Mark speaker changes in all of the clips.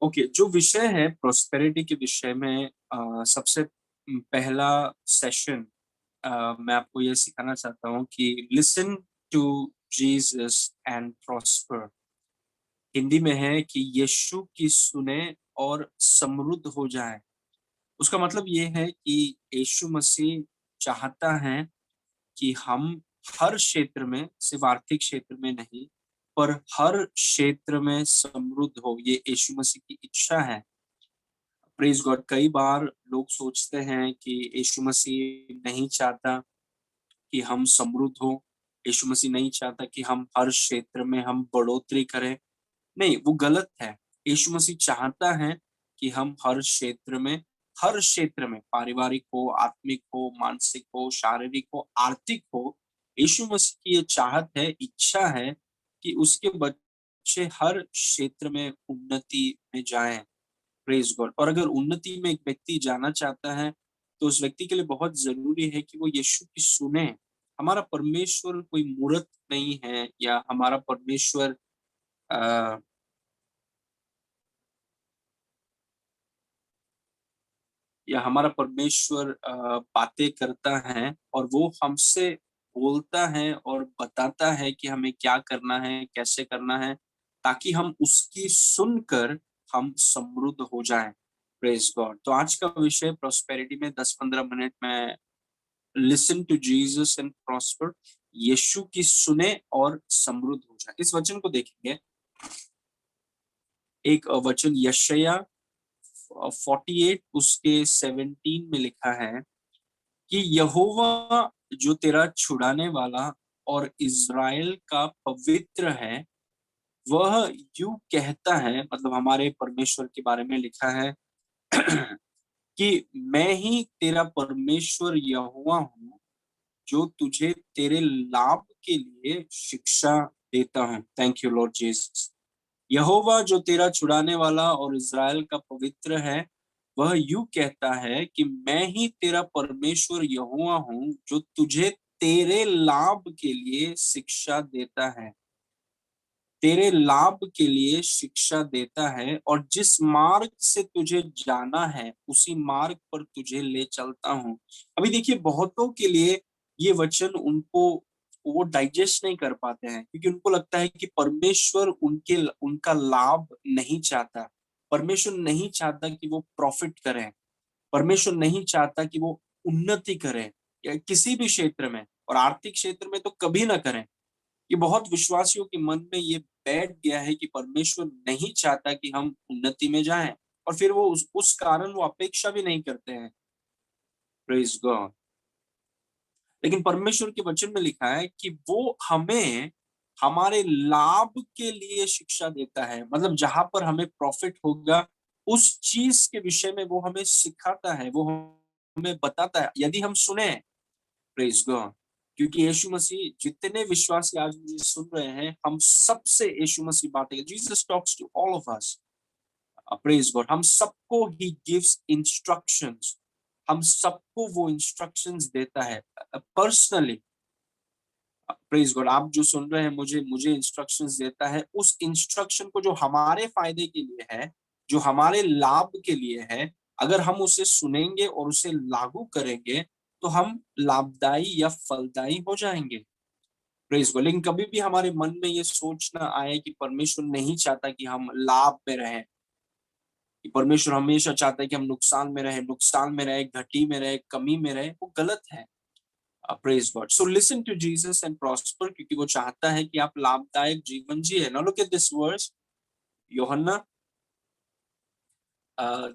Speaker 1: Okay, जो विषय है प्रोस्पेरिटी के विषय में सबसे पहला सेशन मैं आपको ये सिखाना चाहता हूँ कि listen to Jesus and prosper. Hindi में है कि यीशु की सुने और समृद्ध हो जाए। उसका मतलब ये है कि यीशु मसीह चाहता है कि हम हर क्षेत्र में, सिर्फ आर्थिक क्षेत्र में नहीं, पर हर क्षेत्र में समृद्ध हो। ये यीशु मसीह की इच्छा है। Praise God. कई बार लोग सोचते हैं कि यीशु मसीह नहीं चाहता कि हम समृद्ध हो। यीशु मसीह नहीं चाहता कि हम हर क्षेत्र में हम बढ़ोतरी करें। नहीं, वो गलत है। यीशु मसीह चाहता है कि हम हर क्षेत्र में, पारिवारिक हो, आत्मिक हो, मानसिक हो, शारीरिक हो, आर्थिक हो, यीशु मसीह की ये चाहत है, इच्छा है कि उसके बच्चे हर क्षेत्र में उन्नति में जाएं। Praise God. और अगर उन्नति में एक व्यक्ति जाना चाहता है तो उस व्यक्ति के लिए बहुत जरूरी है कि वो यीशु की सुने। हमारा परमेश्वर कोई मूर्त नहीं है, या हमारा परमेश्वर आ, बातें करता है और वो हमसे बोलता है और बताता है कि हमें क्या करना है, कैसे करना है, ताकि हम उसकी सुनकर हम समृद्ध हो जाएं। Praise God. तो आज का विषय प्रोस्पेरिटी में 10-15 मिनट में listen to Jesus and prosper. यीशु की सुने और समृद्ध हो जाए। इस वचन को देखेंगे। एक वचन यशायाह 48 उसके 17 में लिखा है कि यहोवा जो तेरा छुड़ाने वाला और इज़राइल का पवित्र है, वह यूं कहता है, मतलब हमारे परमेश्वर के बारे में लिखा है कि मैं ही तेरा परमेश्वर यहोवा हूँ, जो तुझे तेरे लाभ के लिए शिक्षा देता हूँ। Thank you Lord Jesus. यहोवा जो तेरा छुड़ाने वाला और इज़राइल का पवित्र है, वह यूं कहता है कि मैं ही तेरा परमेश्वर यहोवा हूँ, जो तुझे तेरे लाभ के लिए शिक्षा देता है। तेरे लाभ के लिए शिक्षा देता है, और जिस मार्ग से तुझे जाना है उसी मार्ग पर तुझे ले चलता हूँ। अभी देखिए, बहुतों के लिए ये वचन उनको वो डाइजेस्ट नहीं कर पाते हैं, क्योंकि उनको लगता है कि परमेश्वर उनका लाभ नहीं चाहता। परमेश्वर नहीं चाहता कि वो प्रॉफिट करें। परमेश्वर नहीं चाहता कि वो उन्नति करें, या किसी भी क्षेत्र में, और आर्थिक क्षेत्र में तो कभी ना करें। ये बहुत विश्वासियों के मन में ये बैठ गया है कि परमेश्वर नहीं चाहता कि हम उन्नति में जाएं, और फिर वो उस कारण वो अपेक्षा भी नहीं करते हैं। Praise God. लेकिन परमेश्वर के वचन में लिखा है कि वो हमें हमारे लाभ के लिए शिक्षा देता है। मतलब जहां पर हमें प्रॉफिट होगा, उस चीज के विषय में वो हमें सिखाता है, वो हमें बताता है, यदि हम सुने। Praise God. क्योंकि यीशु मसीह, जितने विश्वासी आज मुझे सुन रहे हैं, हम सबसे यीशु मसीह बातें, Jesus talks to all of us. Praise God. हम सबको ही गिव्स इंस्ट्रक्शंस। हम सबको वो इंस्ट्रक्शंस देता है पर्सनली। Praise God. आप जो सुन रहे हैं, मुझे मुझे इंस्ट्रक्शंस देता है। उस इंस्ट्रक्शन को, जो हमारे फायदे के लिए है, जो हमारे लाभ के लिए है, अगर हम उसे सुनेंगे और उसे लागू करेंगे तो हम लाभदायी या फलदायी हो जाएंगे। Praise God. लेकिन कभी भी हमारे मन में ये सोच ना आए कि परमेश्वर नहीं चाहता कि हम लाभ में रहें, कि परमेश्वर हमेशा चाहता है कि हम नुकसान में रहे, घटी में रहे, कमी में रहे। वो गलत है। Praise God. So listen to Jesus and prosper, क्योंकि वो चाहता है कि आप लाभदायक जीवन जिए। Now look at this verse. Yuhanna अ,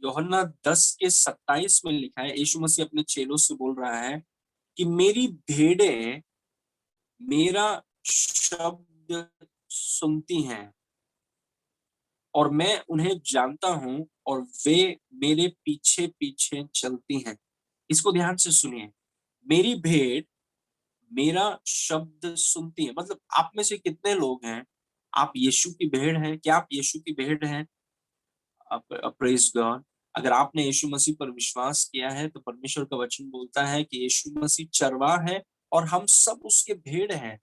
Speaker 1: यूहन्ना 10 के 27 में लिखा है, यीशु मसीह अपने चेलों से बोल रहा है कि मेरी भेड़ें मेरा शब्द सुनती हैं, और मैं उन्हें जानता हूं, और वे मेरे पीछे पीछे चलती हैं। इसको ध्यान से सुनिए। मेरी भेड़ मेरा शब्द सुनती है। मतलब आप में से कितने लोग हैं, आप यीशु की भेड़ हैं? क्या आप यीशु की भेड़ हैं? Praise God. अगर आपने यीशु मसीह पर विश्वास किया है, तो परमेश्वर का वचन बोलता है कि यीशु मसीह चरवाह है और हम सब उसके भेड़ हैं।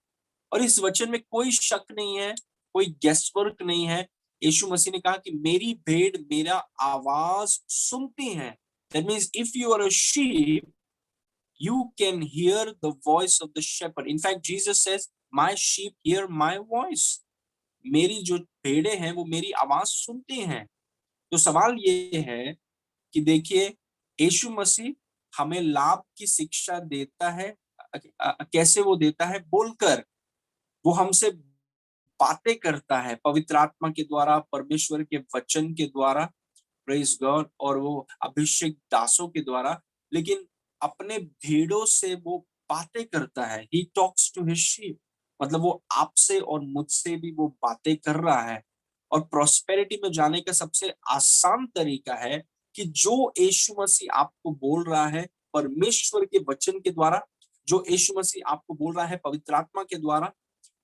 Speaker 1: और इस वचन में कोई शक नहीं है, कोई गेस वर्क नहीं है। यीशु मसीह ने कहा कि मेरी भेड़ मेरा आवाज सुनती है। That means if you are a sheep, you can hear the voice of the shepherd. In fact, Jesus says, my sheep hear my voice. मेरी जो भेड़े हैं वो मेरी आवाज सुनती हैं। तो सवाल ये है कि देखिए, यीशु मसीह हमें लाभ की शिक्षा देता है। कैसे वो देता है? बोलकर। वो हमसे बातें करता है पवित्र आत्मा के द्वारा, परमेश्वर के वचन के द्वारा, प्रेज गॉड, और वो अभिषेक दासों के द्वारा। लेकिन अपने भेड़ों से वो बातें करता है। He talks to his sheep. मतलब वो आपसे और मुझसे भी वो बातें कर रहा है। और प्रॉस्पेरिटी में जाने का सबसे आसान तरीका है कि जो यीशु मसीह आपको बोल रहा है परमेश्वर के वचन के द्वारा, जो यीशु मसीह आपको बोल रहा है पवित्र आत्मा के द्वारा,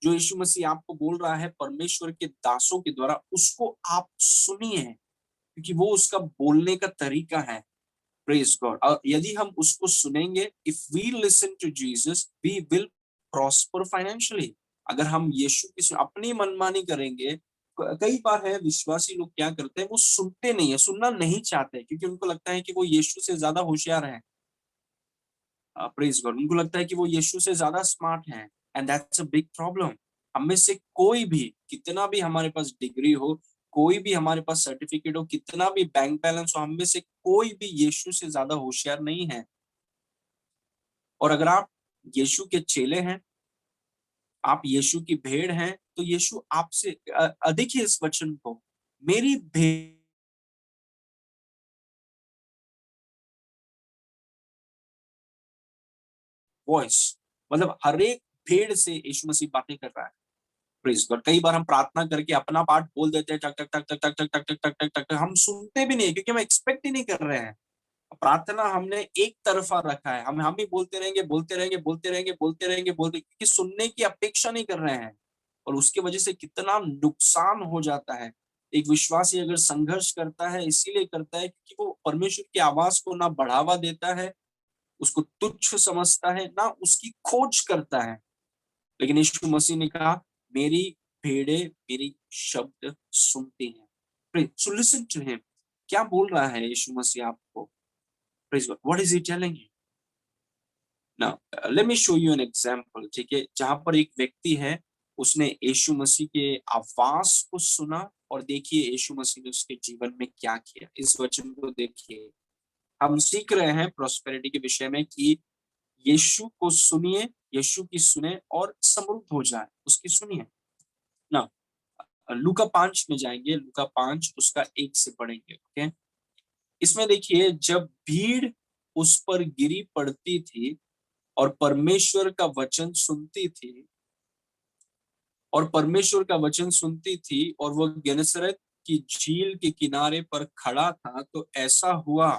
Speaker 1: जो यीशु मसीह आपको बोल रहा है परमेश्वर के दासों के द्वारा, उसको आप सुनिए, क्योंकि वो उसका बोलने का तरीका है। Praise God. और यदि हम उसको सुनेंगे, if we listen to Jesus we will prosper financially. अगर हम यीशु की अपनी मनमानी करेंगे, कई बार है विश्वासी लोग क्या करते हैं, वो सुनते नहीं है, सुनना नहीं चाहते, क्योंकि उनको लगता है कि वो यीशु से ज्यादा होशियार है। Praise God. उनको लगता है कि वो यीशु से ज्यादा स्मार्ट है, and that's a big problem. हम में से कोई भी, कितना भी हमारे पास डिग्री हो, कोई भी हमारे पास सर्टिफिकेट हो, कितना भी बैंक बैलेंस हो, हम में से कोई भी यीशु से ज्यादा होशियार नहीं है। और अगर आप यीशु के चेले हैं, आप यीशु की भेड़ हैं, तो यीशु आपसे अधिक ही इस वचन को, मेरी भेड़ वॉइस, मतलब हर एक भेड़ से यीशु मसीह बातें कर रहा है। Praise God. कई बार हम प्रार्थना करके अपना पार्ट बोल देते हैं, टक टक टक टक टक टक टक टक टक टक टक, हम सुनते भी नहीं, क्योंकि हम एक्सपेक्ट ही नहीं कर रहे हैं। प्रार्थना हमने एक तरफा रखा है, हम ही बोलते रहेंगे बोलते रहेंगे बोलते रहेंगे बोलते रहेंगे बोलते, क्योंकि सुनने की अपेक्षा नहीं कर रहे हैं। और उसके वजह से कितना नुकसान हो जाता है। एक विश्वासी अगर संघर्ष करता है, इसीलिए करता है क्योंकि वो परमेश्वर की आवाज को ना बढ़ावा देता है, उसको तुच्छ समझता है, ना उसकी खोज करता है। लेकिन यीशु मसीह ने कहा, मेरी भेड़े मेरी शब्द सुनती हैं। So listen to him. क्या बोल रहा है यीशु मसीह आपको? Praise God. What is he telling you? Now let me show you an example. ठीक है, जहां पर एक व्यक्ति है, उसने यीशु मसीह के आवाज को सुना, और देखिए यीशु मसीह ने उसके जीवन में क्या किया। इस वचन को देखिए। हम सीख रहे हैं प्रॉस्पेरिटी के विषय में कि यीशु को सुनिए, यीशु की सुने और समृद्ध हो जाए, उसकी सुनिए ना। लूका 5 में जाएंगे, लूका 5 उसका 1 से पढ़ेंगे। ओके। इसमें देखिए, जब भीड़ उस पर गिरी पड़ती थी और परमेश्वर का वचन सुनती थी, और परमेश्वर का वचन सुनती थी, और वह गेनेसरेत की झील के किनारे पर खड़ा था, तो ऐसा हुआ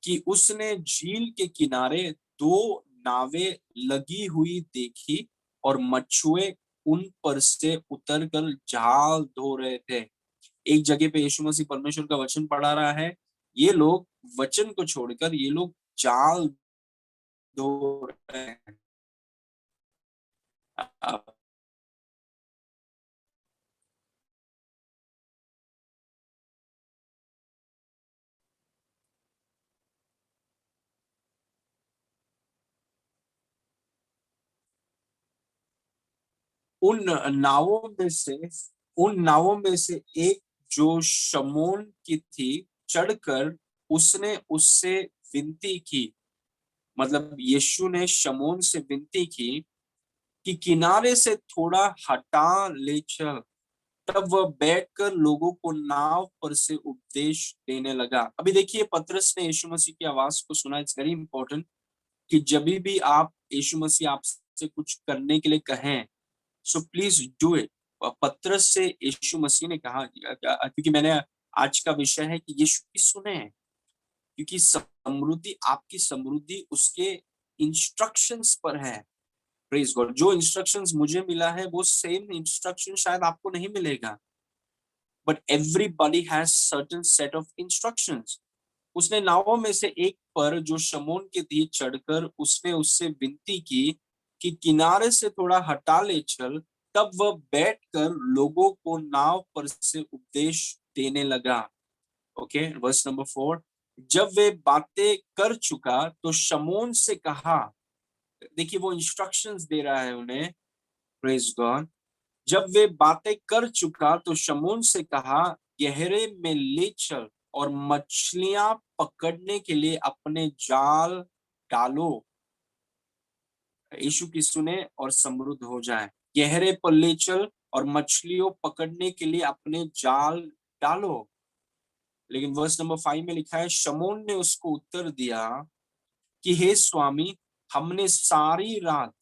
Speaker 1: कि उसने झील के किनारे दो नावें लगी हुई देखी, और मछुए उन पर से उतरकर जाल धो रहे थे। एक जगह पे यीशु मसीह परमेश्वर का वचन पढ़ा रहा है, ये लोग वचन को छोड़कर ये लोग जाल धो रहे हैं। उन नावों में से उन नावों में से एक, जो शमौन की थी, चढ़कर उसने उससे विनती की। मतलब यीशु ने शमौन से विनती की कि किनारे से थोड़ा हटा ले चल। तब वह बैठकर लोगों को नाव पर से उपदेश देने लगा। अभी देखिए, पतरस ने यीशु मसीह की आवाज को सुना। इट्स वेरी इंपॉर्टेंट कि जब भी आप यीशु मसीह आपसे कुछ करने के लिए कहें, सो प्लीज डू इट। पतरस से यीशु मसीह ने कहा, क्योंकि मैंने, आज का विषय है कि यीशु की सुने, क्योंकि समृद्धि, आपकी समृद्धि उसके इंस्ट्रक्शंस पर है। Praise God. जो इंस्ट्रक्शंस मुझे मिला है, वो सेम इंस्ट्रक्शन शायद आपको नहीं मिलेगा, but everybody has certain set of instructions. उसने नावों में से एक पर, जो शमौन के थी, चढ़कर उसने उससे विनती की कि किनारे से थोड़ा हटा ले चल। तब वह बैठकर लोगों को नाव पर से उपदेश देने लगा। Okay, verse number 4। जब वे बातें कर चुका तो शमौन से कहा, देखिए वो इंस्ट्रक्शंस दे रहा है उन्हें, प्रेज गॉड। जब वे बातें कर चुका तो शमौन से कहा, गहरे में ले चल और मछलियां पकड़ने के लिए अपने जाल डालो। यीशु की सुने और समृद्ध हो जाए। गहरे पर ले चल और मछलियों पकड़ने के लिए अपने जाल डालो। लेकिन वर्स नंबर 5 में लिखा है, शमौन ने उसको उत्तर दिया कि हे स्वामी, हमने सारी रात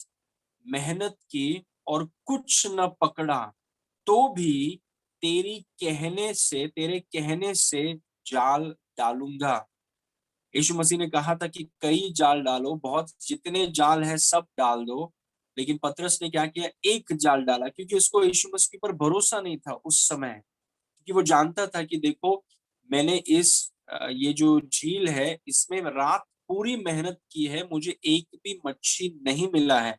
Speaker 1: मेहनत की और कुछ न पकड़ा, तो भी तेरे कहने से जाल डालूंगा। यीशु मसीह ने कहा था कि कई जाल डालो, बहुत जितने जाल है सब डाल दो। लेकिन पतरस ने क्या किया, एक जाल डाला, क्योंकि उसको यीशु मसीह पर भरोसा नहीं था उस समय। क्योंकि वो जानता था कि देखो, मैंने ये जो झील है इसमें रात पूरी मेहनत की है, मुझे एक भी मच्छी नहीं मिला है।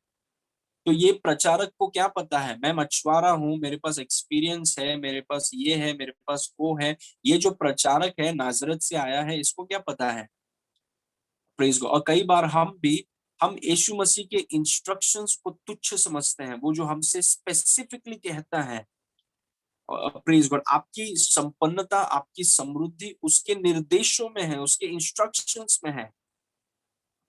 Speaker 1: तो ये प्रचारक को क्या पता है, मैं मछुआरा हूँ, मेरे पास एक्सपीरियंस है, मेरे पास ये है, मेरे पास वो है। ये जो प्रचारक है नाजरत से आया है, इसको क्या पता है। Praise God. और कई बार हम यीशु मसीह के इंस्ट्रक्शंस को तुच्छ समझते हैं, वो जो हमसे स्पेसिफिकली कहता है। प्रेज गॉड, आपकी संपन्नता, आपकी समृद्धि उसके निर्देशों में है, उसके इंस्ट्रक्शंस में है।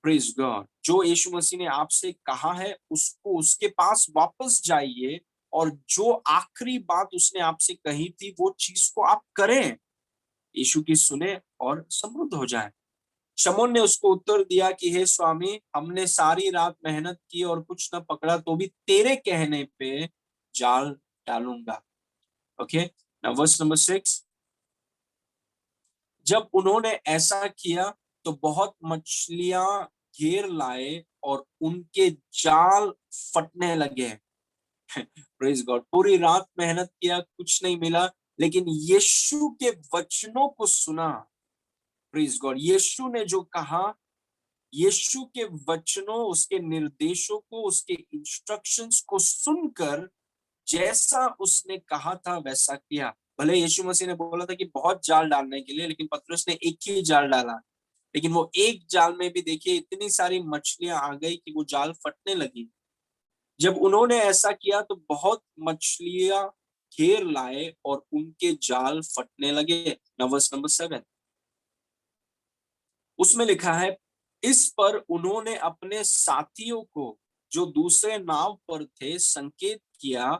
Speaker 1: प्रेज गॉड, जो यीशु मसीह ने आपसे कहा है उसको, उसके पास वापस जाइए और जो आखिरी बात उसने आपसे कही थी वो चीज को आप करें। यीशु की सुने और समृद्ध हो जाए। शमौन ने उसको उत्तर दिया कि हे स्वामी, हमने सारी रात मेहनत की और कुछ न पकड़ा, तो भी तेरे कहने पे जाल डालूंगा। Okay, now verse number 6। जब उन्होंने ऐसा किया तो बहुत मछलियां घेर लाए और उनके जाल फटने लगे। प्रेज गॉड, पूरी रात मेहनत किया, कुछ नहीं मिला, लेकिन यीशु के वचनों को सुना। प्रेज गॉड, यीशु ने जो कहा, यीशु के वचनों, उसके निर्देशों को, उसके इंस्ट्रक्शंस को सुनकर जैसा उसने कहा था वैसा किया। भले यीशु मसीह ने बोला था कि बहुत जाल डालने के लिए, लेकिन पतरस ने एक ही जाल डाला। लेकिन वो एक जाल में भी देखिए इतनी सारी मछलियां आ गई कि वो जाल फटने लगी। जब उन्होंने ऐसा किया तो बहुत मछलियां घेर लाए और उनके जाल फटने लगे। नंबर 7, उसमें लिखा है, इस पर उन्होंने अपने साथियों को जो दूसरे नाव पर थे संकेत किया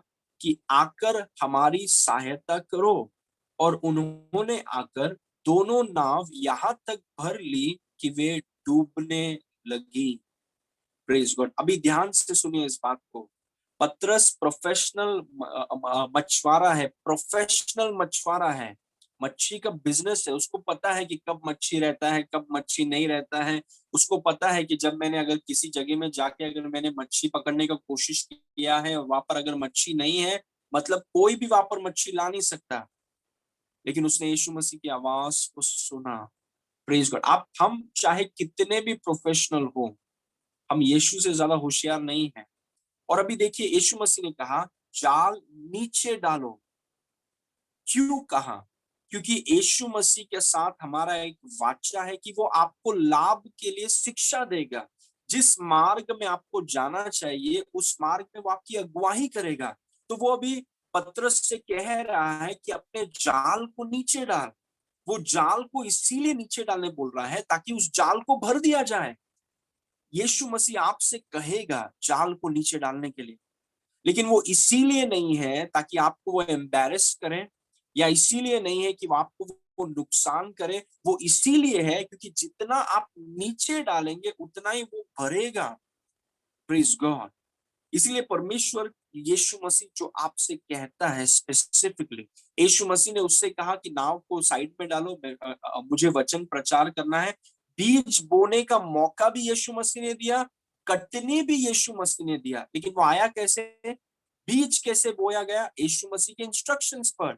Speaker 1: कि आकर हमारी सहायता करो, और उन्होंने आकर दोनों नाव यहां तक भर ली कि वे डूबने लगी। Praise God. अभी ध्यान से सुनिए इस बात को। पतरस प्रोफेशनल मछुआरा है, प्रोफेशनल मछुआरा है। मच्छी का बिजनेस है, उसको पता है कि कब मच्छी रहता है, कब मच्छी नहीं रहता है। उसको पता है कि जब मैंने अगर किसी जगह में जाके अगर मैंने मच्छी पकड़ने का कोशिश किया है और वहां पर अगर मच्छी नहीं है, मतलब कोई भी वहां पर मच्छी ला नहीं सकता। लेकिन उसने यीशु मसीह की आवाज को सुना। Praise God. आप हम चाहे कितने भी प्रोफेशनल हो, हम यीशु से ज्यादा होशियार नहीं है। और अभी देखिए यीशु मसीह ने कहा, जाल नीचे डालो। क्यों कहा? क्योंकि यीशु मसीह के साथ हमारा एक वाचा है कि वो आपको लाभ के लिए शिक्षा देगा। जिस मार्ग में आपको जाना चाहिए उस मार्ग में वो आपकी अगुवाई करेगा। तो वो अभी पतरस से कह रहा है कि अपने जाल को नीचे डाल। वो जाल को इसीलिए नीचे डालने बोल रहा है ताकि उस जाल को भर दिया जाए। यीशु मसीह आपसे कहेगा जाल को नीचे डालने के लिए, लेकिन वो इसीलिए नहीं है ताकि आपको वो एम्बैरेस करें, या इसीलिए नहीं है कि वो आपको वो नुकसान करे। वो इसीलिए है क्योंकि जितना आप नीचे डालेंगे उतना ही वो भरेगा। Praise God. इसीलिए परमेश्वर यीशु मसीह जो आपसे कहता है स्पेसिफिकली, यीशु मसीह ने उससे कहा कि नाव को साइड में डालो, मुझे वचन प्रचार करना है। बीज बोने का मौका भी यीशु मसीह ने दिया, कटनी भी यीशु मसीह ने दिया। लेकिन वो आया कैसे, बीज कैसे बोया गया? यीशु मसीह के इंस्ट्रक्शंस पर।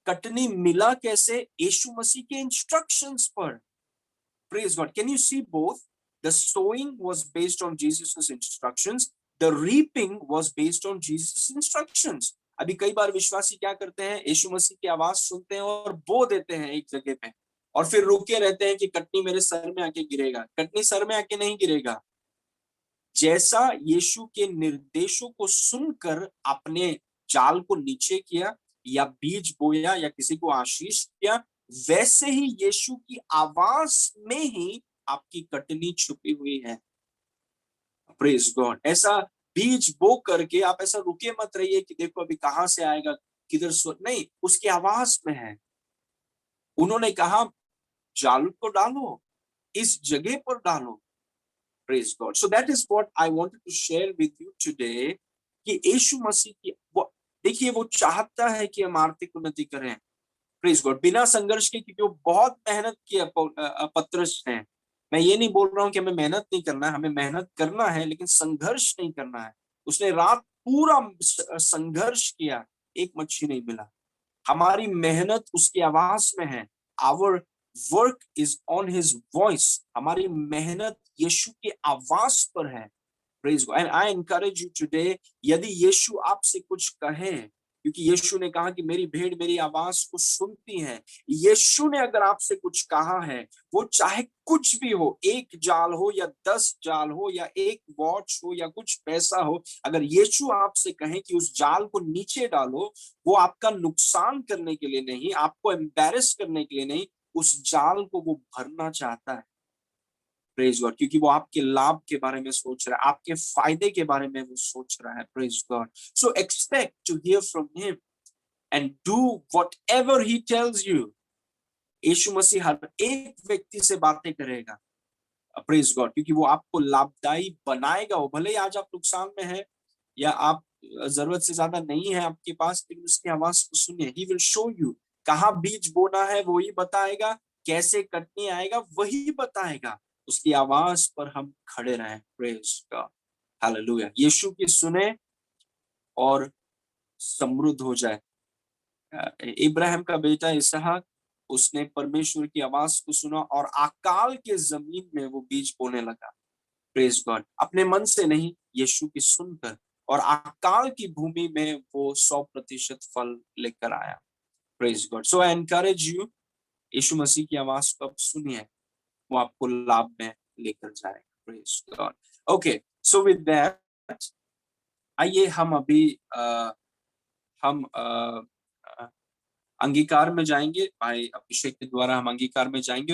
Speaker 1: कटनी मिला कैसे? यीशु मसीह के इंस्ट्रक्शंस पर। Praise God. Can you see both? The sowing was based on Jesus' instructions The reaping was based on Jesus' instructions. अभी कई बार विश्वासी क्या करते हैं, यीशु मसीह की आवाज सुनते हैं और बो देते हैं एक जगह पे, और फिर रुके रहते हैं कि कटनी मेरे सर में आके गिरेगा। कटनी सर में आके नहीं गिरेगा। जैसा यीशु के निर्देशों को सुनकर अपने जाल को नीचे किया या बीज बोया या किसी को आशीष किया, वैसे ही यीशु की आवाज में ही आपकी कटनी छुपी हुई है। Praise God. ऐसा बीज बो करके आप ऐसा रुके मत रहिए कि देखो अभी कहां से आएगा, किधर नहीं, उसकी आवाज में है। उन्होंने कहा जाल को डालो, इस जगह पर डालो। Praise God. So that is what I wanted to share with you today कि यीशु मसीह की वो, देखिए वो चाहता है कि हम आर्थिक उन्नति करें। Praise God. बिना संघर्ष के, क्योंकि वो बहुत मेहनत किया पतरस ने। मैं ये नहीं बोल रहा हूँ कि हमें मेहनत नहीं करना है, हमें मेहनत करना है, लेकिन संघर्ष नहीं करना है। उसने रात पूरा संघर्ष किया, एक मच्छी नहीं मिला। हमारी मेहनत उसकी आवाज में है। Our work is on his voice. हमारी मेहनत यीशु की आवाज पर है। Praise God. And I encourage you today, यदि यीशु आपसे कुछ कहे, क्योंकि यीशु ने कहा कि मेरी भेड़ मेरी आवाज को सुनती है। यीशु ने अगर आपसे कुछ कहा है, वो चाहे कुछ भी हो, एक जाल हो या 10 जाल हो या एक वॉच हो या कुछ पैसा हो, अगर यीशु आपसे कहे कि उस जाल को नीचे डालो, वो आपका नुकसान करने के लिए नहीं, आपको एम्बैरेस करने के लिए नहीं, उस जाल को वो भरना चाहता है। Praise God. क्योंकि वो आपके लाभ के बारे में सोच रहा है, आपके फायदे के बारे में वो सोच रहा है। Praise God. So expect to hear from him and do whatever he tells you. यीशु मसीह हर एक व्यक्ति से बातें करेगा। Praise God. क्योंकि वो आपको लाभदायी बनाएगा। वो भले ही आज आप नुकसान में है या आप जरूरत से ज्यादा नहीं है आपके पास, लेकिन उसकी आवाज को सुनिए। ही विल शो यू कहाँ बीज बोना है, वो ही बताएगा। कैसे कटनी आएगा वही बताएगा। उसकी आवाज पर हम खड़े रहें। Praise God. हालेलुया। यीशु की सुने और समृद्ध हो जाए। इब्राहिम का बेटा इसहाक, उसने परमेश्वर की आवाज को सुना और अकाल के जमीन में वो बीज बोने लगा। Praise God. अपने मन से नहीं, यीशु की सुनकर, और अकाल की भूमि में वो 100% फल लेकर आया। Praise God. So I encourage you, यीशु मसीह की आवाज को आप सुनिए, वो आपको लाभ में लेकर जाएगा। Praise God. Okay, so with that आइए हम अभी हम अंगीकार में जाएंगे। भाई अभिषेक के द्वारा हम अंगीकार में जाएंगे। और